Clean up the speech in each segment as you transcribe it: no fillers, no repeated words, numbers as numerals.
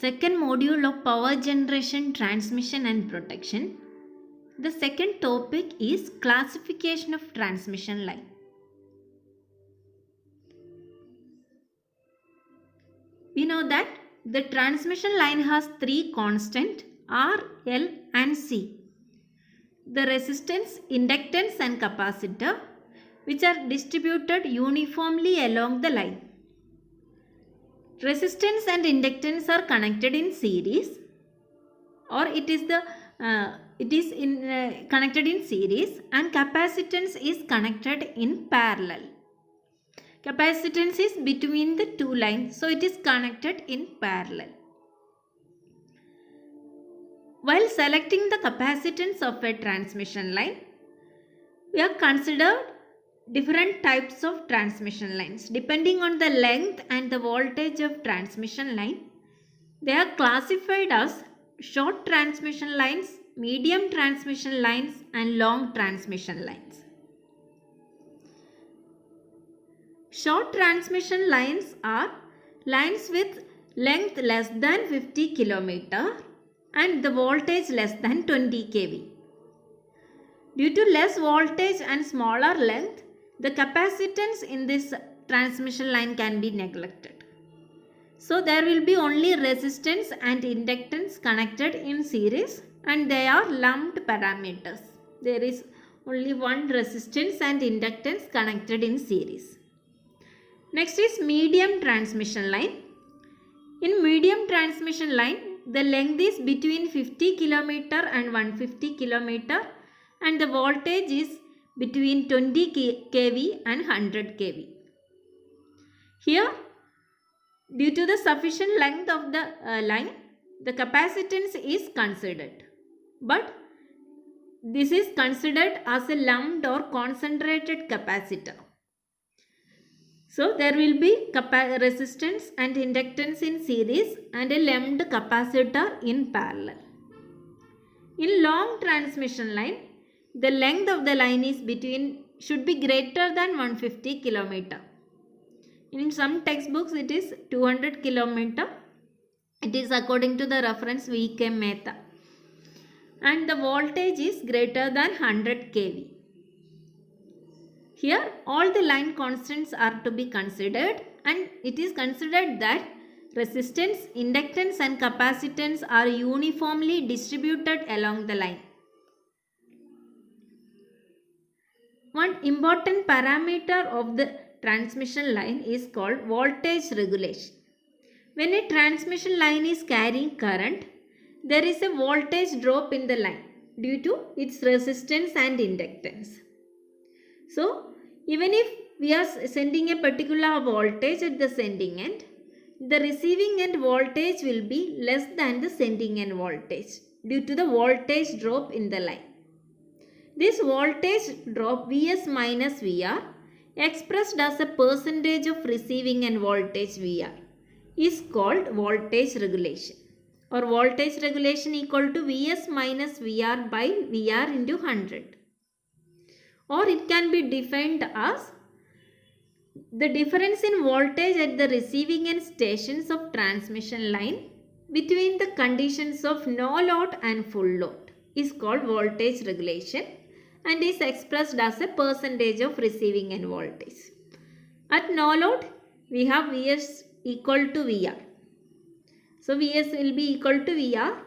second module of power generation, transmission and protection. The second topic is classification of transmission line. We know that the transmission line has three constants R, L and C. The resistance, inductance and capacitor, which are distributed uniformly along the line. Resistance and inductance are connected in series, or connected in series, and capacitance is connected in parallel. Capacitance is between the two lines, so it is connected in parallel. While selecting the capacitance of a transmission line, we have considered different types of transmission lines. Depending on the length and the voltage of transmission line, they are classified as short transmission lines, medium transmission lines and long transmission lines. Short transmission lines are lines with length less than 50 km and the voltage less than 20 kV. Due to less voltage and smaller length, the capacitance in this transmission line can be neglected. So there will be only resistance and inductance connected in series, and they are lumped parameters. There is only one resistance and inductance connected in series. Next is medium transmission line. In medium transmission line, the length is between 50 km and 150 km and the voltage is between 20 kV and 100 kV. Here, due to the sufficient length of the line, the capacitance is considered. But this is considered as a lumped or concentrated capacitor. So there will be resistance and inductance in series and a lumped capacitor in parallel. In long transmission line, the length of the line is should be greater than 150 km. In some textbooks it is 200 km. It is according to the reference V.K. Mehta. And the voltage is greater than 100 kV. Here all the line constants are to be considered, and it is considered that resistance, inductance and capacitance are uniformly distributed along the line. One important parameter of the transmission line is called voltage regulation. When a transmission line is carrying current, there is a voltage drop in the line due to its resistance and inductance. So, even if we are sending a particular voltage at the sending end, the receiving end voltage will be less than the sending end voltage due to the voltage drop in the line. This voltage drop Vs minus Vr, expressed as a percentage of receiving end voltage Vr, is called voltage regulation, or voltage regulation equal to Vs minus Vr by Vr into 100. Or it can be defined as the difference in voltage at the receiving end stations of transmission line between the conditions of no load and full load is called voltage regulation and is expressed as a percentage of receiving end voltage. At no load, we have Vs equal to Vr. So Vs will be equal to Vr,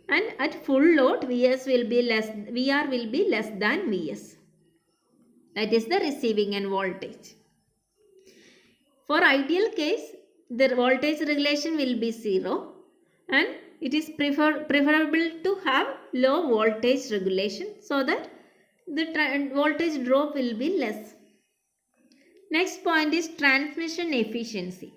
and at full load Vr will be less than Vs. That is the receiving end voltage. For ideal case, the voltage regulation will be 0, and it is preferable to have low voltage regulation so that the voltage drop will be less. Next point is transmission efficiency.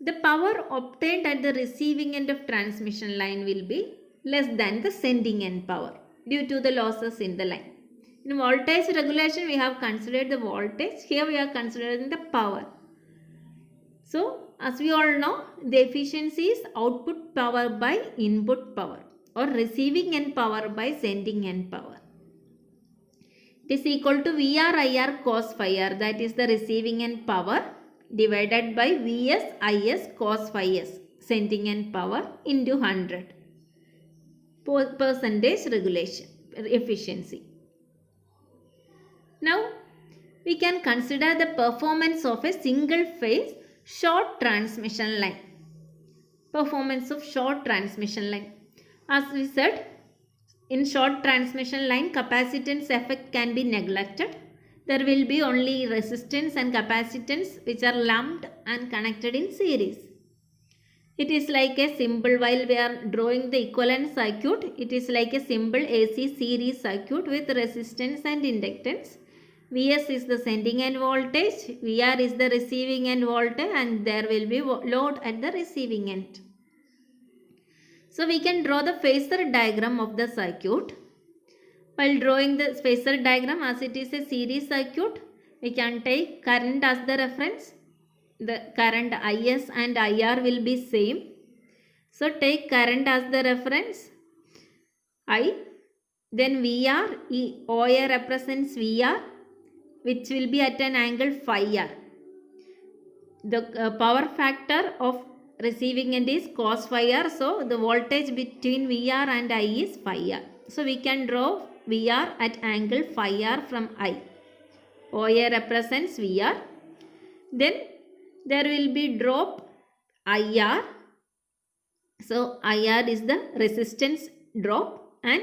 The power obtained at the receiving end of transmission line will be less than the sending end power due to the losses in the line. In voltage regulation, we have considered the voltage. Here we are considering the power. So, as we all know, the efficiency is output power by input power, or receiving end power by sending end power. It is equal to VR IR cos phi R, that is the receiving end power, divided by Vs IS cos phi S, sending end power into 100 percentage regulation efficiency. Now we can consider the performance of a single phase short transmission line. Performance of short transmission line. As we said, in short transmission line, capacitance effect can be neglected. There will be only resistance and capacitance which are lumped and connected in series. It is like a simple, while we are drawing the equivalent circuit, it is like a simple AC series circuit with resistance and inductance. Vs is the sending end voltage, Vr is the receiving end voltage, and there will be load at the receiving end. So we can draw the phasor diagram of the circuit. While drawing the phasor diagram, as it is a series circuit, we can take current as the reference. The current Is and Ir will be same. So take current as the reference, I. Then Vr, OA represents Vr, which will be at an angle phi r. The power factor of receiving end is cos phi r. So the voltage between Vr and I is phi r. So we can draw Vr at angle phi r from I. OA represents Vr. Then there will be drop IR. So IR is the resistance drop, and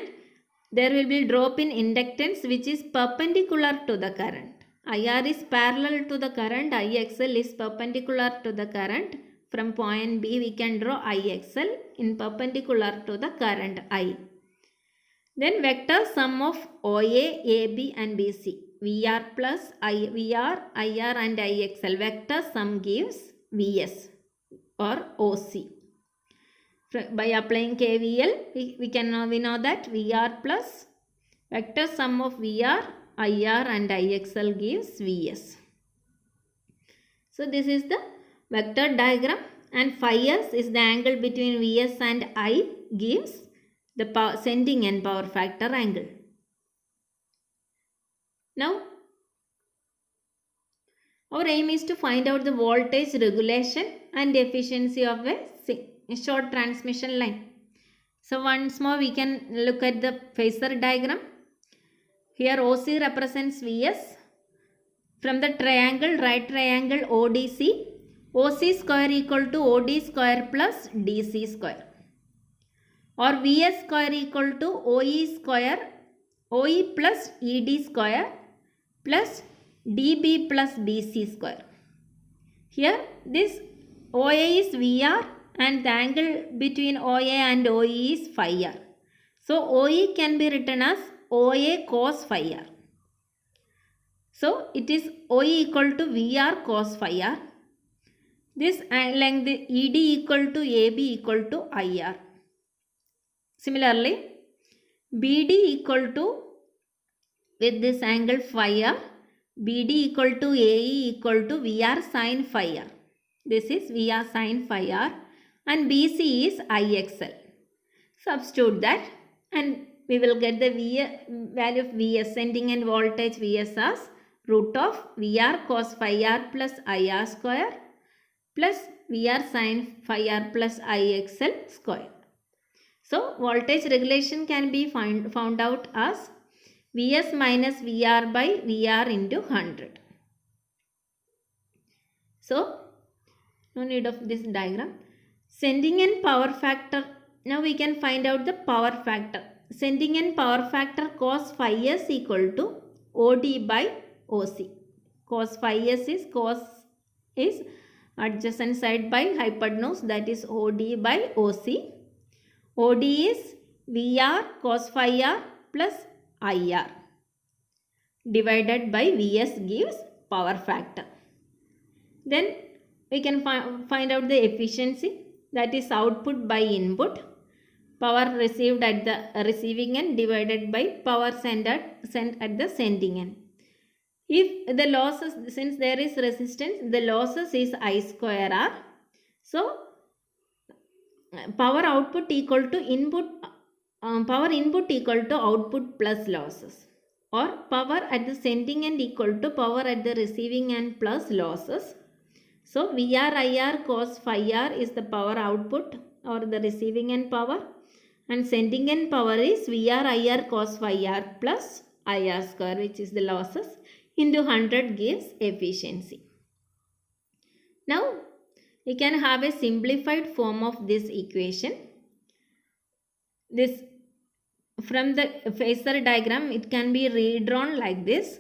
there will be drop in inductance which is perpendicular to the current. IR is parallel to the current, IXL is perpendicular to the current. From point B we can draw IXL in perpendicular to the current I. Then vector sum of OA, AB and BC. VR plus VR, IR and IXL. Vector sum gives VS or OC. By applying KVL, we know that VR plus vector sum of VR, IR and IXL gives VS. So this is the vector diagram, and phi s is the angle between Vs and I, gives the sending end power factor angle. Now our aim is to find out the voltage regulation and efficiency of a short transmission line. So once more we can look at the phasor diagram. Here OC represents Vs. From the triangle, right triangle ODC, OC square equal to OD square plus DC square, or Vs square equal to OE plus ED square plus DB plus BC square. Here this OA is VR and the angle between OA and OE is phi r. So OE can be written as OA cos phi r. So it is OE equal to VR cos phi r. This length ED equal to AB equal to IR. Similarly, BD equal to, with this angle phi r, BD equal to AE equal to VR sin phi r. This is VR sin phi r, and BC is IXL. Substitute that and we will get the value of Vs, sending end voltage Vs as root of VR cos phi r plus IR square plus VR sin phi r plus IXL square. So voltage regulation can be found out as Vs minus VR by VR into 100. So no need of this diagram. Sending end power factor. Now we can find out the power factor. Sending end power factor cos phi s equal to OD by OC. Cos phi s is adjacent side by hypotenuse, that is OD by OC. OD is VR cos phi r plus IR divided by Vs gives power factor. Then we can find out the efficiency, that is output by input, power received at the receiving end divided by power sent at the sending end. If the losses, since there is resistance, the losses is I square R. So power output equal to input, power input equal to output plus losses, or power at the sending end equal to power at the receiving end plus losses. So VR IR cos phi r is the power output or the receiving end power, and sending end power is VR IR cos phi r plus IR square, which is the losses, into 100 gives efficiency. Now we can have a simplified form of this equation. This from the phasor diagram it can be redrawn like this: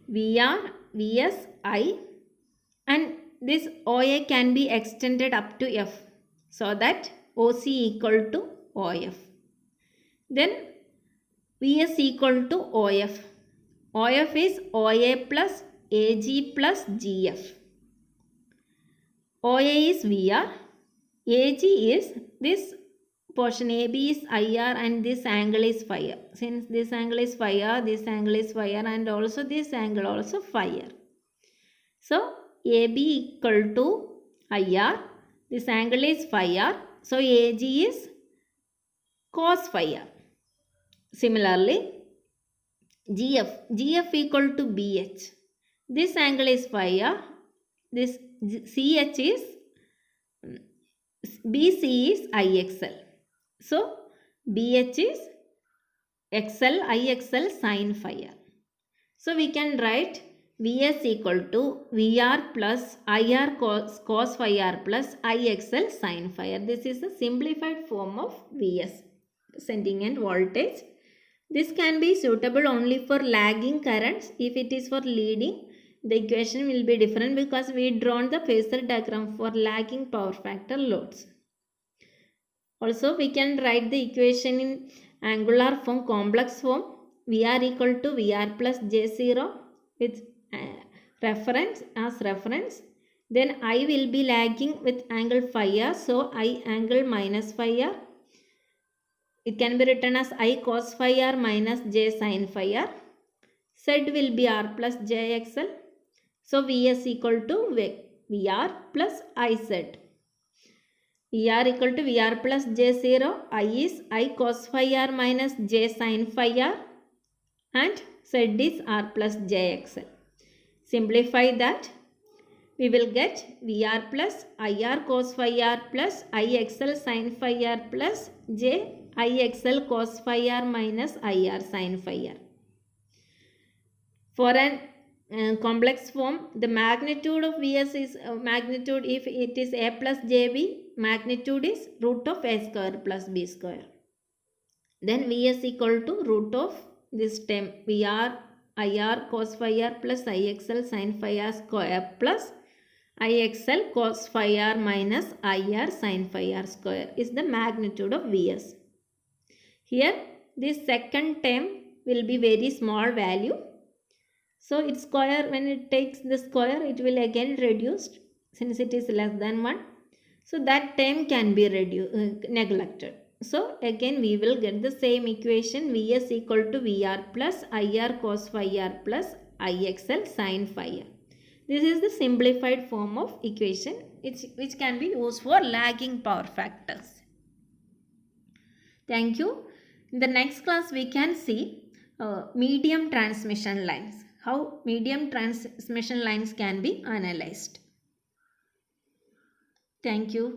VR, Vs, I, and this OA can be extended up to F, so that OC equal to OF. Then Vs equal to OF. OF is OA plus AG plus GF. OA is VR. AG is this portion, AB is IR, and this angle is phi r. Since this angle is phi r, this angle is phi r, and also this angle also phi r. So AB equal to IR, this angle is phi r, so AG is cos phi r. Similarly, GF equal to BH, this angle is phi r, this CH is, BC is IXL. So BH is XL, IXL sin phi r. So we can write Vs equal to VR plus IR cos phi r plus IXL sin phi r. This is a simplified form of Vs, sending end voltage. This can be suitable only for lagging currents. If it is for leading, the equation will be different because we drawn the phasor diagram for lagging power factor loads. Also, we can write the equation in angular form, complex form. VR equal to VR plus J0 with reference as reference. Then I will be lagging with angle phi r, so I angle minus phi r. It can be written as I cos phi r minus J sin phi r. Z will be R plus JXL. So Vs equal to VR plus IZ. VR equal to VR plus J0. I is I cos phi r minus J sin phi r, and Z is R plus JXL. Simplify that, we will get VR plus IR cos phi r plus IXL sin phi r plus J IXL cos phi r minus IR sin phi r. For an complex form, the magnitude of Vs is magnitude, if it is A plus JB, magnitude is root of A square plus B square. Then Vs equal to root of this term VR IR cos phi r plus IXL sin phi r square plus IXL cos phi r minus IR sin phi r square is the magnitude of Vs. Here this second term will be very small value. So its square, when it takes the square, it will again reduced since it is less than 1. So that term can be neglected. So again we will get the same equation, Vs equal to VR plus IR cos phi r plus IXL sin phi r. This is the simplified form of equation which can be used for lagging power factors. Thank you. In the next class we can see medium transmission lines. How medium transmission lines can be analyzed. Thank you.